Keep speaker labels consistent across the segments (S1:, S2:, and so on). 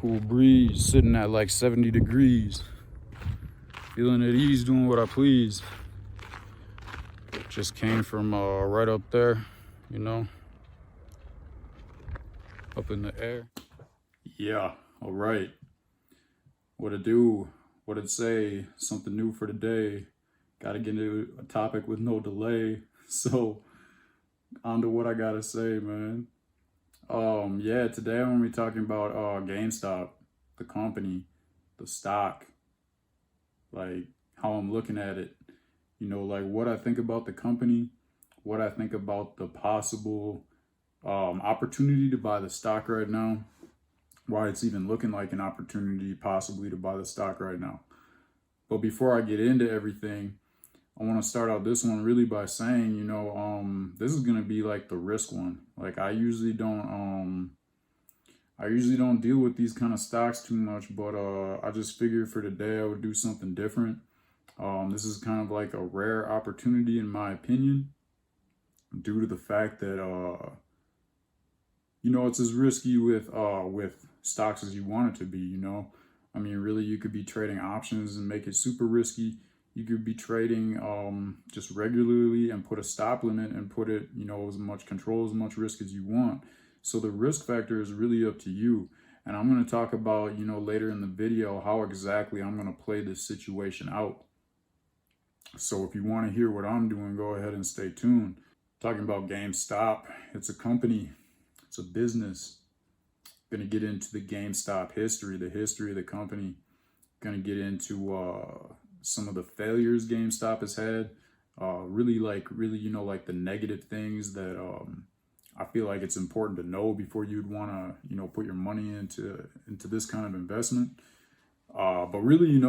S1: Cool breeze, sitting at like 70 degrees. Feeling at ease, doing what I please. Just came from right up there, you know, up in the air. Yeah, all right. What it do? What it say? Something new for today. Gotta get into a topic with no delay. So, on to what I gotta say, man. Yeah, today I'm gonna be talking about GameStop, the company, the stock, like how I'm looking at it. You know, like what I think about the company, what I think about the possible opportunity to buy the stock right now, why it's even looking like an opportunity possibly to buy the stock right now. But before I get into everything, I want to start out this one really by saying, this is gonna be like the risk one. Like I usually don't deal with these kind of stocks too much, but I just figured for today I would do something different. This is kind of like a rare opportunity in my opinion, due to the fact that it's as risky with stocks as you want it to be. I mean, really, you could be trading options and make it super risky. You could be trading just regularly and put a stop limit and put it, as much control, as much risk as you want. So the risk factor is really up to you. And I'm going to talk about, later in the video, how exactly I'm going to play this situation out. So if you want to hear what I'm doing, go ahead and stay tuned. Talking about GameStop, it's a company, it's a business. Going to get into the GameStop history, the history of the company. Going to get into some of the failures GameStop has had. Really, the negative things that I feel like it's important to know before you'd want to, put your money into this kind of investment. But really,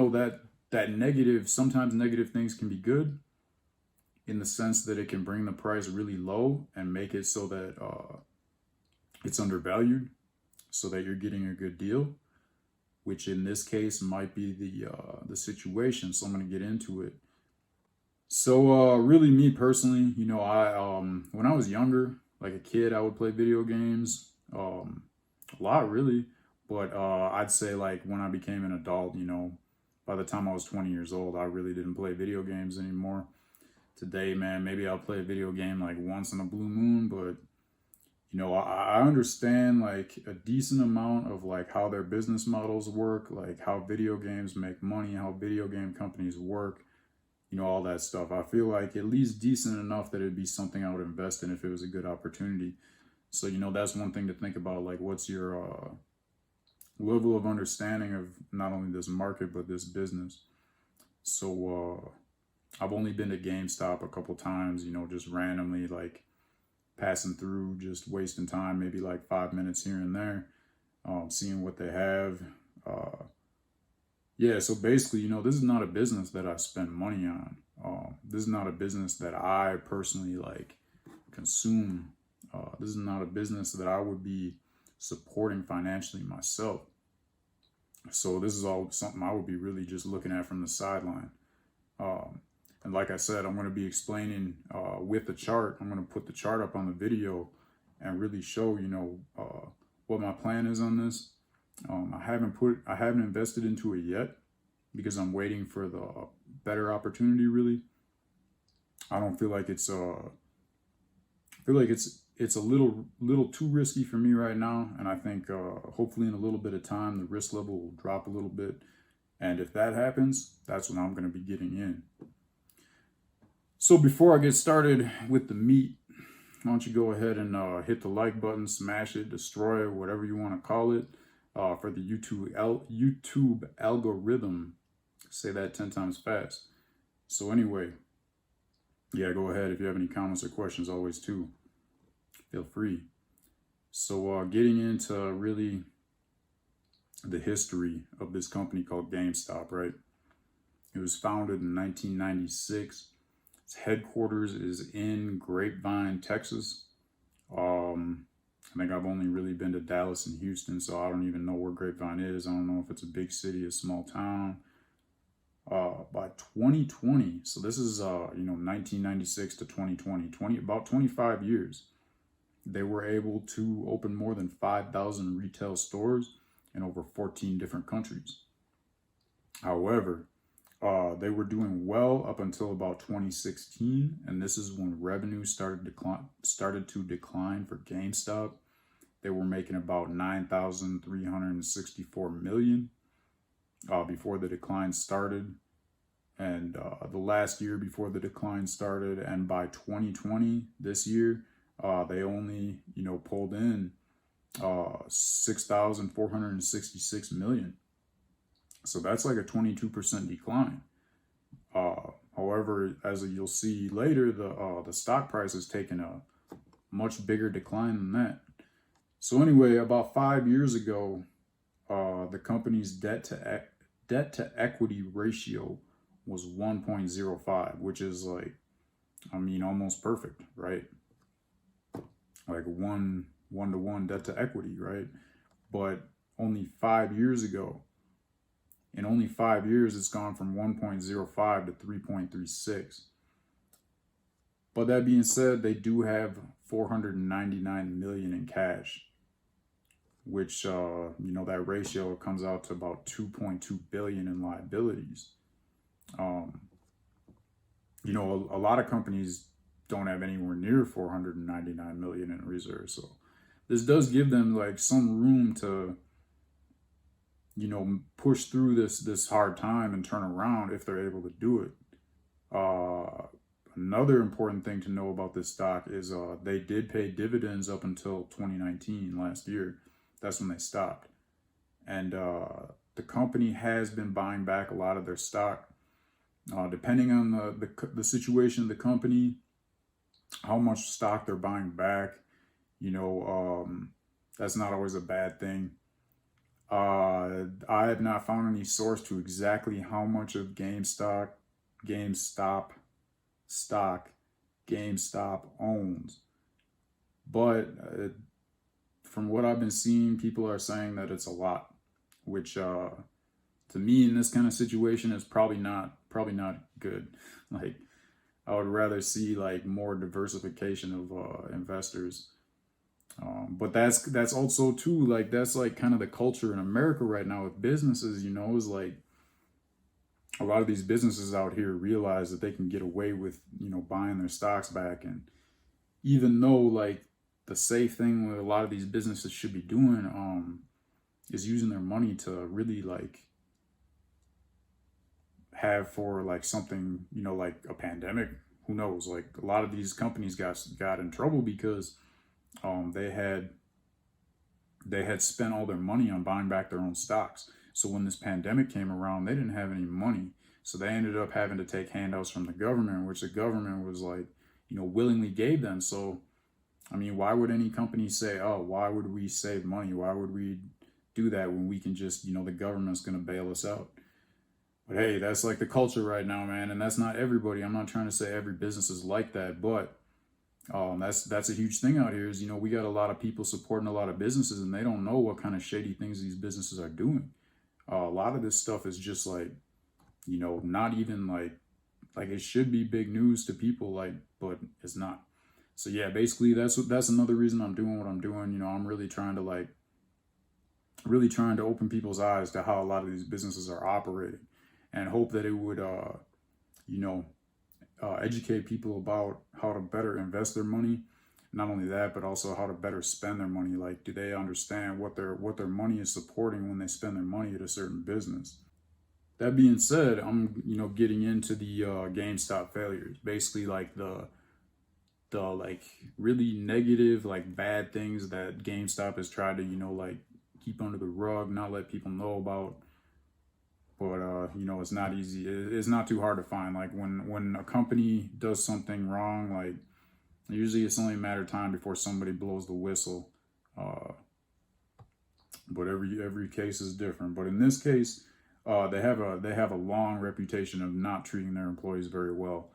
S1: that negative, sometimes negative things can be good in the sense that it can bring the price really low and make it so that it's undervalued, so that you're getting a good deal, which in this case might be the situation. So I'm going to get into it. So really, me personally, I when I was younger, like a kid, I would play video games a lot, really. But I'd say like when I became an adult, by the time I was 20 years old, I really didn't play video games anymore. Today, man, maybe I'll play a video game like once in a blue moon, but I understand like a decent amount of like how their business models work, like how video games make money, how video game companies work, all that stuff. I feel like at least decent enough that it'd be something I would invest in if it was a good opportunity. So, that's one thing to think about. Like, what's your level of understanding of not only this market, but this business? So, I've only been to GameStop a couple times, just randomly, like passing through, just wasting time, maybe like 5 minutes here and there, seeing what they have. Yeah, so basically, this is not a business that I spend money on. This is not a business that I personally like consume. This is not a business that I would be supporting financially myself. So this is all something I would be really just looking at from the sideline. And like I said, I'm going to be explaining with the chart. I'm going to put the chart up on the video and really show, what my plan is on this. I haven't invested into it yet because I'm waiting for the better opportunity. Really, I don't feel like it's it's a little too risky for me right now. And I think hopefully in a little bit of time, the risk level will drop a little bit. And if that happens, that's when I'm going to be getting in. So before I get started with the meat, why don't you go ahead and hit the like button, smash it, destroy it, whatever you want to call it, for the YouTube algorithm. Say that 10 times fast. So anyway, yeah, go ahead. If you have any comments or questions, always too, feel free. So getting into really the history of this company called GameStop, right? It was founded in 1996. Its headquarters is in Grapevine, Texas. I think I've only really been to Dallas and Houston, so I don't even know where Grapevine is. I don't know if it's a big city, a small town. By 2020, so this is 1996 to 2020, about 25 years, they were able to open more than 5,000 retail stores in over 14 different countries. However, they were doing well up until about 2016, and this is when revenue started to decline for GameStop. They were making about 9,364 million before the decline started, and the last year before the decline started, and by 2020, this year, they only pulled in 6,466 million. So that's like a 22% decline. However, as you'll see later, the stock price has taken a much bigger decline than that. So anyway, about 5 years ago, the company's debt to equity ratio was 1.05, which is like, almost perfect, right? Like one to one debt to equity, right? But only 5 years ago, in only 5 years, it's gone from 1.05 to 3.36. But that being said, they do have 499 million in cash, which, that ratio comes out to about 2.2 billion in liabilities. A lot of companies don't have anywhere near 499 million in reserves. So this does give them like some room to, push through this hard time and turn around if they're able to do it. Another important thing to know about this stock is they did pay dividends up until 2019, last year. That's when they stopped. And the company has been buying back a lot of their stock. Depending on the situation of the company, how much stock they're buying back, that's not always a bad thing. I have not found any source to exactly how much of GameStop owns, but from what I've been seeing, people are saying that it's a lot, which to me in this kind of situation is probably not good. Like, I would rather see like more diversification of investors. But that's also too, like, that's like kind of the culture in America right now with businesses, is like a lot of these businesses out here realize that they can get away with, buying their stocks back. And even though like the safe thing that a lot of these businesses should be doing, is using their money to really like have for like something, like a pandemic, who knows? Like a lot of these companies got in trouble because they had spent all their money on buying back their own stocks. So when this pandemic came around, they didn't have any money. So they ended up having to take handouts from the government, which the government was like, willingly gave them. So, why would any company say, oh, why would we save money? Why would we do that when we can just, the government's going to bail us out? But hey, that's like the culture right now, man. And that's not everybody. I'm not trying to say every business is like that, but that's a huge thing out here is, we got a lot of people supporting a lot of businesses and they don't know what kind of shady things these businesses are doing. A lot of this stuff is just like, not even like it should be big news to people, like, but it's not. So yeah, basically that's another reason I'm doing what I'm doing. I'm really trying to open people's eyes to how a lot of these businesses are operating, and hope that it would, educate people about how to better invest their money. Not only that, but also how to better spend their money. Like, do they understand what their money is supporting when they spend their money at a certain business? That being said, I'm getting into the GameStop failures. Basically, like the like really negative, like bad things that GameStop has tried to like keep under the rug, not let people know about. But it's not easy. It's not too hard to find. Like when a company does something wrong, like usually it's only a matter of time before somebody blows the whistle. But every case is different. But in this case, they have a long reputation of not treating their employees very well.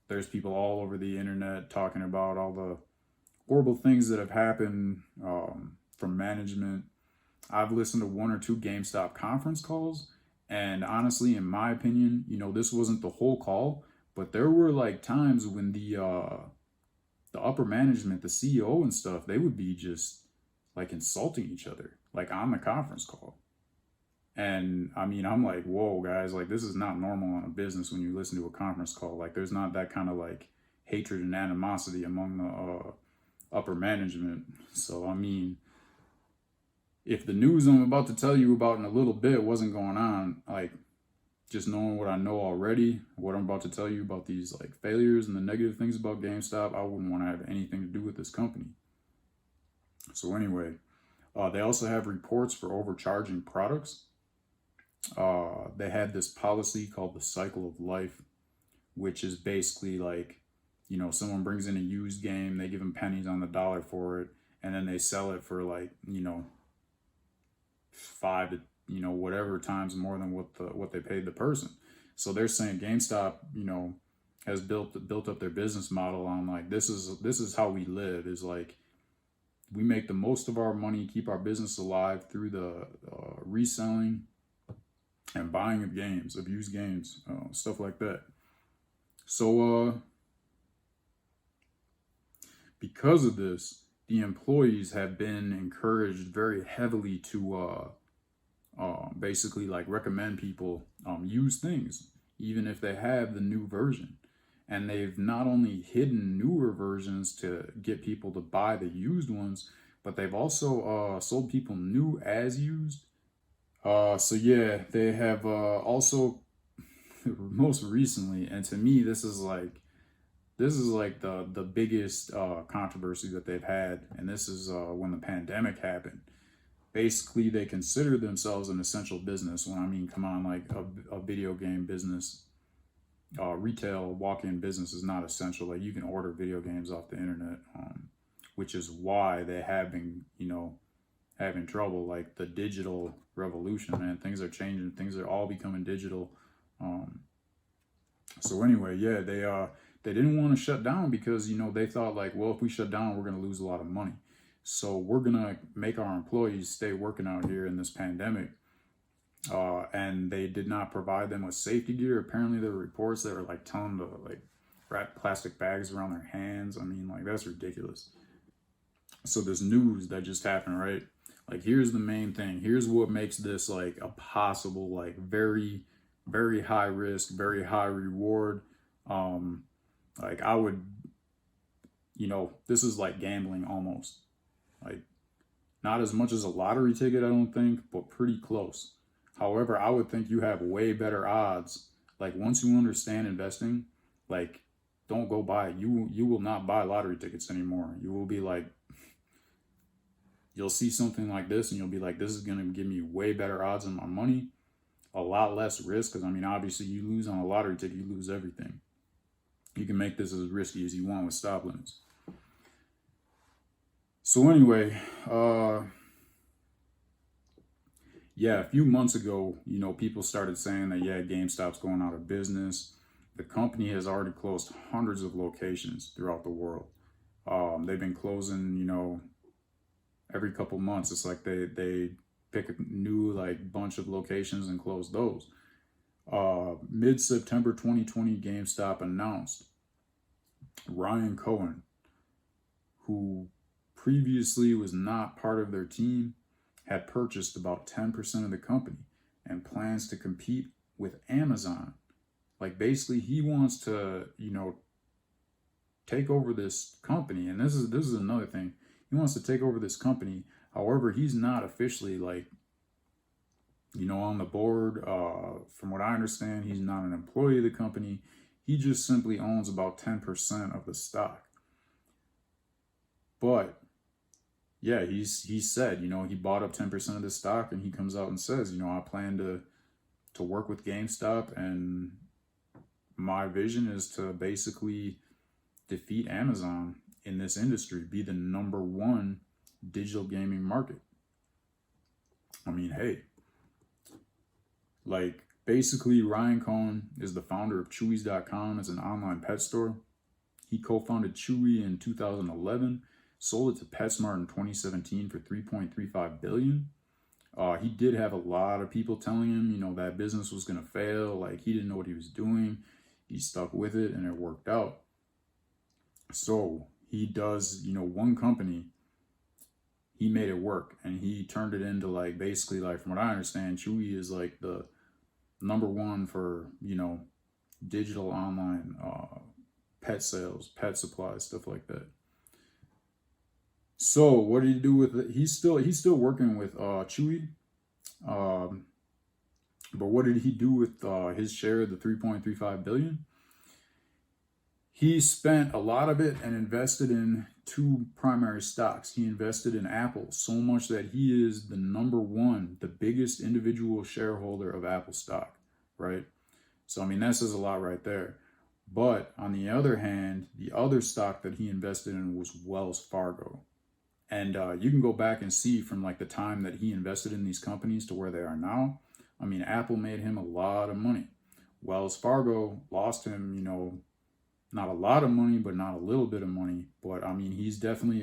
S1: There's people all over the internet talking about all the horrible things that have happened from management. I've listened to 1 or 2 GameStop conference calls. And honestly, in my opinion, this wasn't the whole call, but there were like times when the upper management, the CEO and stuff, they would be just like insulting each other, like on the conference call. And I mean, I'm like, whoa, guys, like this is not normal on a business when you listen to a conference call. Like there's not that kind of like hatred and animosity among the upper management. So, I mean, if the news I'm about to tell you about in a little bit wasn't going on, like just knowing what I know already, what I'm about to tell you about these like failures and the negative things about GameStop, I wouldn't want to have anything to do with this company. So anyway, they also have reports for overcharging products. They had this policy called the cycle of life, which is basically like, you know, someone brings in a used game, they give them pennies on the dollar for it, and then they sell it for like, you know, 5 to, you know, whatever times more than what they paid the person. So they're saying GameStop, you know, has built up their business model on like this is how we live, is like we make the most of our money, keep our business alive through the reselling and buying of games, of used games, stuff like that. So because of this, the employees have been encouraged very heavily to basically like recommend people use things, even if they have the new version. And they've not only hidden newer versions to get people to buy the used ones, but they've also sold people new as used. So yeah, they have also most recently, and to me, this is like the biggest controversy that they've had, and this is when the pandemic happened. Basically, they consider themselves an essential business. When I mean, come on, like a video game business, retail walk-in business is not essential. Like you can order video games off the internet, which is why they have been, you know, having trouble. Like the digital revolution, man, things are changing. Things are all becoming digital. So anyway, yeah, they didn't want to shut down because, you know, they thought like, well, if we shut down, we're going to lose a lot of money. So we're going to make our employees stay working out here in this pandemic. And they did not provide them with safety gear. Apparently there were reports that were like telling them to like wrap plastic bags around their hands. I mean, like that's ridiculous. So this news that just happened, right? Like here's the main thing. Here's what makes this like a possible, like very, very high risk, very high reward. Like I would, you know, this is like gambling almost. Like not as much as a lottery ticket, I don't think, but pretty close. However, I would think you have way better odds. Like once you understand investing, like don't go buy it. You will not buy lottery tickets anymore. You will be like, you'll see something like this and you'll be like, this is going to give me way better odds on my money, a lot less risk. Because I mean, obviously you lose on a lottery ticket, you lose everything. You can make this as risky as you want with stop limits. So anyway, yeah, a few months ago, you know, people started saying that, yeah, GameStop's going out of business. The company has already closed hundreds of locations throughout the world. They've been closing, you know, every couple months. It's like they pick a new like bunch of locations and close those. Mid-September 2020, GameStop announced Ryan Cohen, who previously was not part of their team, had purchased about 10% of the company and plans to compete with Amazon. Like basically he wants to, you know, take over this company. And this is another thing. He wants to take over this company. However, he's not officially like, you know, on the board. From what I understand, he's not an employee of the company. He just simply owns about 10% of the stock. But yeah, he said, you know, he bought up 10% of the stock, and he comes out and says, you know, I plan to work with GameStop, and my vision is to basically defeat Amazon in this industry, be the number one digital gaming market. I mean, hey, like basically Ryan Cohen is the founder of Chewies.com. It's an online pet store. He co-founded Chewy in 2011, sold it to PetSmart in 2017 for $3.35 billion. He did have a lot of people telling him, you know, that business was going to fail. Like he didn't know what he was doing. He stuck with it and it worked out. So he does, you know, one company. he made it work, and he turned it into like, basically, like, from what I understand, Chewy is like the number one for, you know, digital online pet sales, pet supplies, stuff like that. So what did he do with it? He's still working with Chewy. Um, but what did he do with his share of the 3.35 billion? He spent a lot of it and invested in two primary stocks. He invested in Apple so much that he is the number one, the biggest individual shareholder of Apple stock, right? So, I mean, that says a lot right there. But on the other hand, the other stock that he invested in was Wells Fargo. And you can go back and see from like the time that he invested in these companies to where they are now. I mean, Apple made him a lot of money. Wells Fargo lost him, you know, not a lot of money, but not a little bit of money. But I mean, he's definitely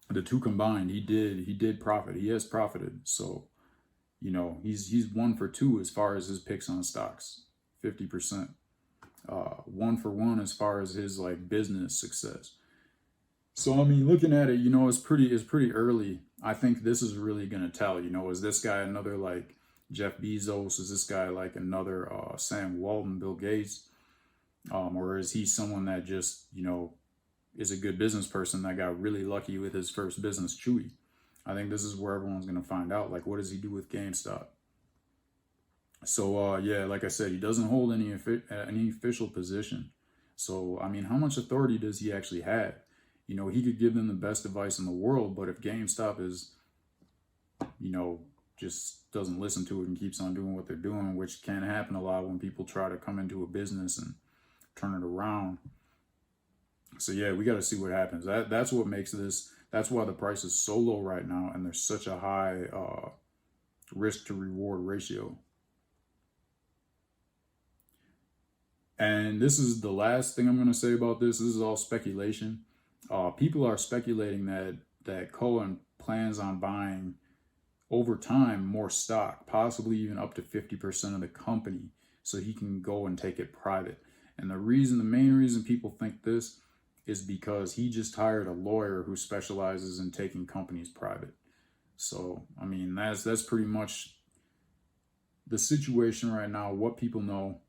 S1: the two combined. He did profit. He has profited. So, you know, he's 1 for 2 as far as his picks on stocks, 50%. 1 for 1 as far as his like business success. So I mean, looking at it, you know, it's pretty early. I think this is really gonna tell. You know, is this guy another like Jeff Bezos? Is this guy like another Sam Walton, Bill Gates? Or is he someone that just, you know, is a good business person that got really lucky with his first business, Chewy? I think this is where everyone's gonna find out. Like, what does he do with GameStop? So yeah, like I said, he doesn't hold any official position. So I mean, how much authority does he actually have? You know, he could give them the best advice in the world, but if GameStop is, you know, just doesn't listen to it and keeps on doing what they're doing, which can happen a lot when people try to come into a business and turn it around. So yeah, we got to see what happens. That's what makes this. That's why the price is so low right now, and there's such a high risk to reward ratio. And this is the last thing I'm going to say about this. This is all speculation. People are speculating that Cohen plans on buying over time more stock, possibly even up to 50% of the company, so he can go and take it private. And the main reason people think this is because he just hired a lawyer who specializes in taking companies private. So, I mean, that's pretty much the situation right now, what people know,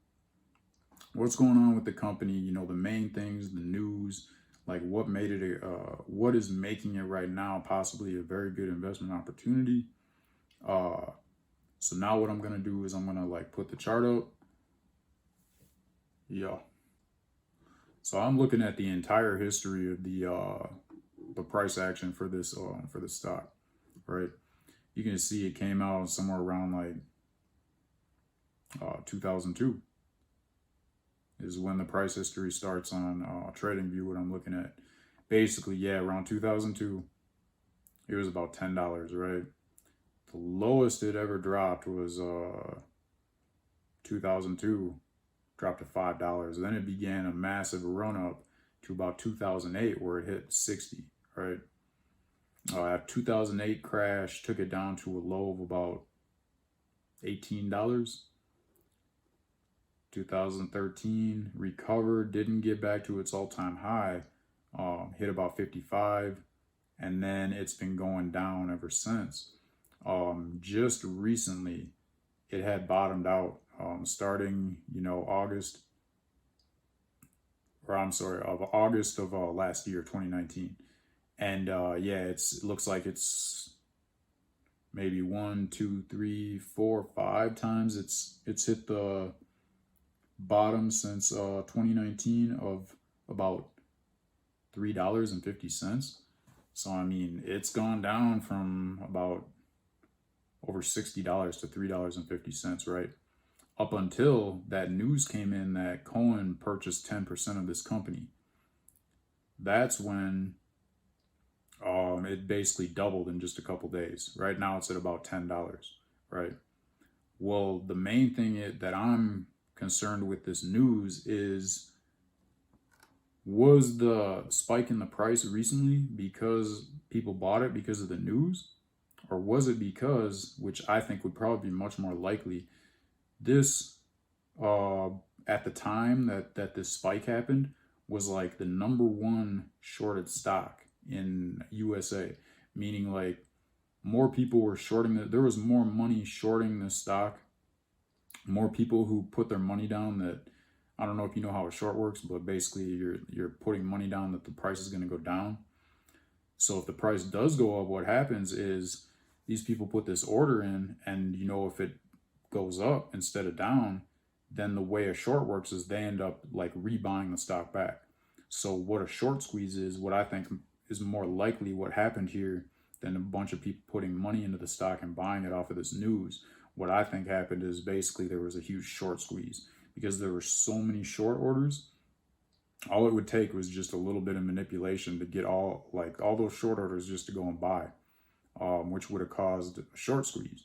S1: what's going on with the company, you know, the main things, the news, like what made it, what is making it right now possibly a very good investment opportunity. So now what I'm going to do is I'm going to like put the chart up. Yeah. So I'm looking at the entire history of the price action for this stock, right? You can see it came out somewhere around like 2002 is when the price history starts on TradingView. What I'm looking at, basically, yeah, around 2002, it was about $10, right? The lowest it ever dropped was 2002, dropped to $5. Then it began a massive run up to about 2008, where it hit 60, right? 2008 crash took it down to a low of about $18. 2013 recovered, didn't get back to its all-time high, hit about 55, and then it's been going down ever since. Just recently, it had bottomed out, starting, you know, August of last year, 2019. And yeah, it looks like it's maybe 1, 2, 3, 4, 5 times it's hit the bottom since 2019 of about $3.50. So I mean, it's gone down from about over $60 to $3.50, right? Up until that news came in that Cohen purchased 10% of this company. That's when it basically doubled in just a couple days. Right now it's at about $10, right? Well, the main thing that I'm concerned with this news is, was the spike in the price recently because people bought it because of the news? Or was it because, which I think would probably be much more likely, this at the time that this spike happened was like the number one shorted stock in USA, meaning like more people were shorting it. There was more money shorting the stock, more people who put their money down that, I don't know if you know how a short works, but basically you're putting money down that the price is going to go down. So if the price does go up, what happens is these people put this order in, and if it goes up instead of down, then the way a short works is they end up like rebuying the stock back. So what a short squeeze is, what I think is more likely what happened here than a bunch of people putting money into the stock and buying it off of this news. What I think happened is basically there was a huge short squeeze because there were so many short orders. All it would take was just a little bit of manipulation to get all those short orders just to go and buy, which would have caused a short squeeze.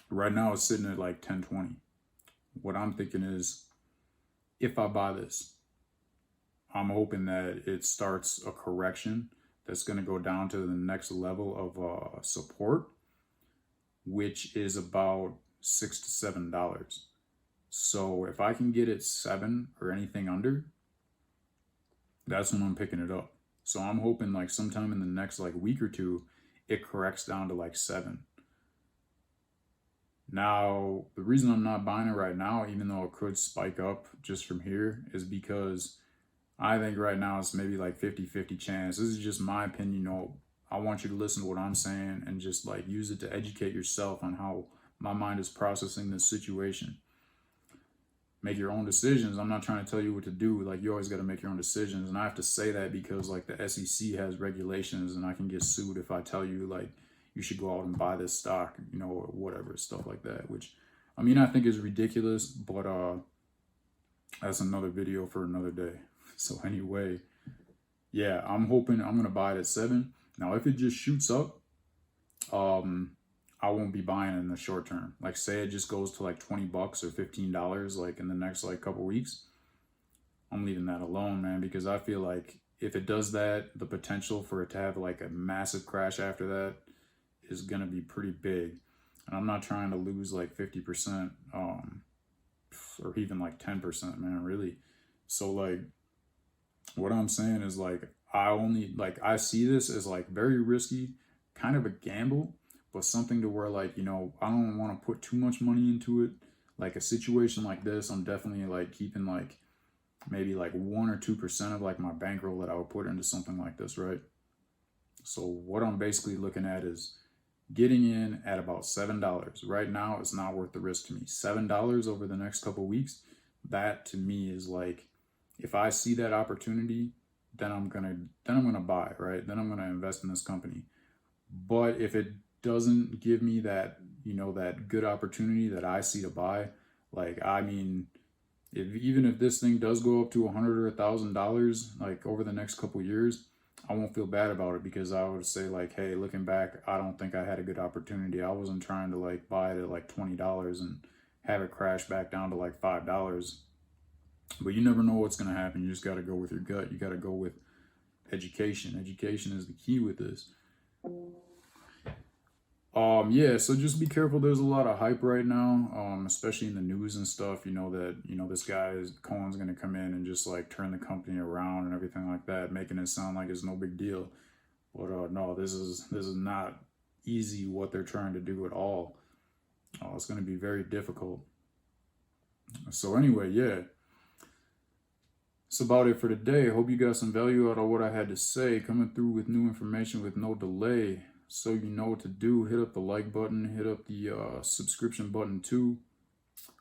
S1: Right now it's sitting at like 1020. What I'm thinking is, if I buy this, I'm hoping that it starts a correction that's going to go down to the next level of support, which is about $6 to $7. So if I can get it 7 or anything under, that's when I'm picking it up. So I'm hoping like sometime in the next like week or two, it corrects down to like 7. Now, the reason I'm not buying it right now, even though it could spike up just from here, is because I think right now it's maybe like 50-50 chance. This is just my opinion. I want you to listen to what I'm saying and just like use it to educate yourself on how my mind is processing this situation. Make your own decisions. I'm not trying to tell you what to do. Like, you always got to make your own decisions. And I have to say that because like the SEC has regulations, and I can get sued if I tell you like you should go out and buy this stock, or whatever, stuff like that, which I mean, I think is ridiculous, but that's another video for another day. So anyway, yeah, I'm hoping I'm going to buy it at 7. Now, if it just shoots up, I won't be buying it in the short term. Like, say it just goes to like $20 or $15, like in the next like couple weeks, I'm leaving that alone, man, because I feel like if it does that, the potential for it to have like a massive crash after that is going to be pretty big. And I'm not trying to lose like 50%, or even like 10%, man, really. So like, what I'm saying is like, I see this as like very risky, kind of a gamble, but something to where like, I don't want to put too much money into it. Like a situation like this, I'm definitely like keeping like maybe like 1 or 2% of like my bankroll that I would put into something like this, right? So what I'm basically looking at is getting in at about $7. Right now, it's not worth the risk to me. $7 over the next couple weeks, that to me is like, if I see that opportunity, then I'm gonna buy, right? Then I'm gonna invest in this company. But if it doesn't give me that, that good opportunity that I see to buy, like, I mean, even if this thing does go up to $100 or $1,000, like over the next couple years, I won't feel bad about it, because I would say like, hey, looking back, I don't think I had a good opportunity. I wasn't trying to like buy it at like $20 and have it crash back down to like $5. But you never know what's going to happen. You just got to go with your gut. You got to go with education. Education is the key with this. Yeah, so just be careful. There's a lot of hype right now, especially in the news and stuff, that, this guy Cohen's going to come in and just like turn the company around and everything like that, making it sound like it's no big deal. But no, this is not easy what they're trying to do at all. It's going to be very difficult. So anyway, yeah. That's about it for today. I hope you got some value out of what I had to say, coming through with new information with no delay. So you know what to do. Hit up the like button, hit up the subscription button too.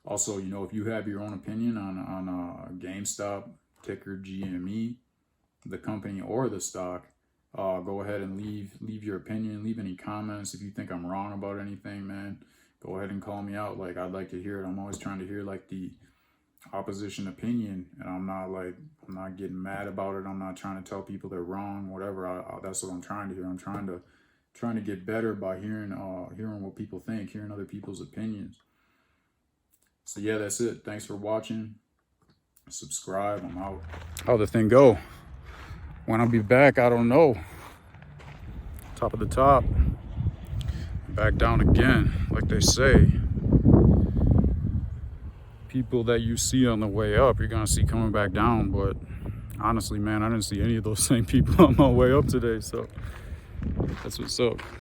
S1: Also, if you have your own opinion on GameStop, ticker GME, the company or the stock, go ahead and leave your opinion, leave any comments. If you think I'm wrong about anything, man, go ahead and call me out. Like, I'd like to hear it. I'm always trying to hear like the opposition opinion, and I'm not getting mad about it. I'm not trying to tell people they're wrong, whatever. That's what I'm trying to hear. I'm trying to get better by hearing what people think, hearing other people's opinions. So yeah, that's it. Thanks for watching. Subscribe. I'm out. How'd the thing go? When I'll be back, I don't know. Top of the top. Back down again, like they say. People that you see on the way up, you're gonna see coming back down, but honestly, man, I didn't see any of those same people on my way up today. So that's what's up.